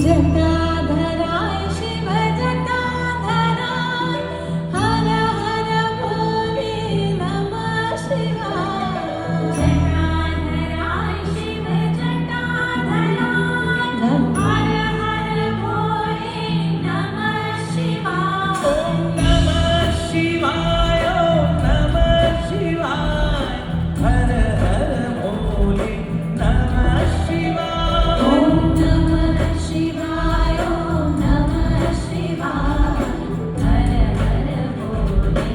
जटाधराय शिव जटाधराय हर हर भोले नमः शिवाय जटाधराय शिव जटाधराय हर हर भोले नमः शिवाय ओम नमः शिवाय ओम नमः शिवाय हर हर भोले नमः शिवाय ओम नमः शिवाय ओम नमः शिवाय हर हर भोले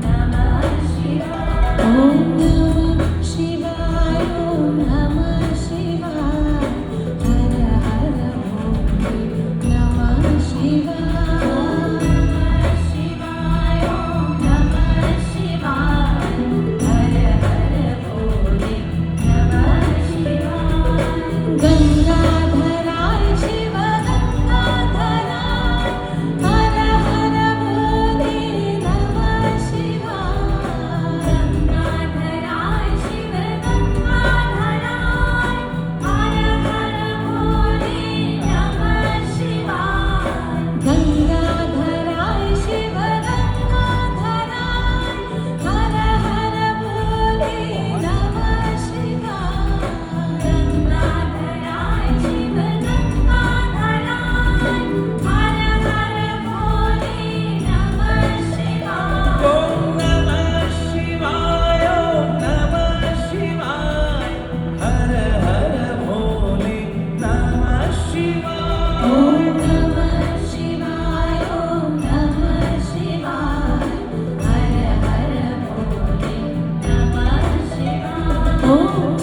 नमः शिवाय ओम नमः शिवाय ओम नमः शिवाय हर हर भोले नमः शिवाय ओम नमः शिवाय ओम नमः शिवाय हर हर भोले नमः शिवाय गंगाधराय शिव गंगाधराय हर हर भोले नमः शिवाय गंगाधराय शिव गंगाधराय हर हर भोले नमः शिवाय गंगाधराय शिव गंगाधराय हर हर भोले नमः शिवाय गंगाधराय शिव गंगाधराय हर हर भोले नमः शिवाय ओम नमः शिवाय ओम नमः शिवाय हर हर भोले नमः शिवाय ओम नमः शिवाय ओम नमः शिवाय हर हर भोले नमः शिवाय ओम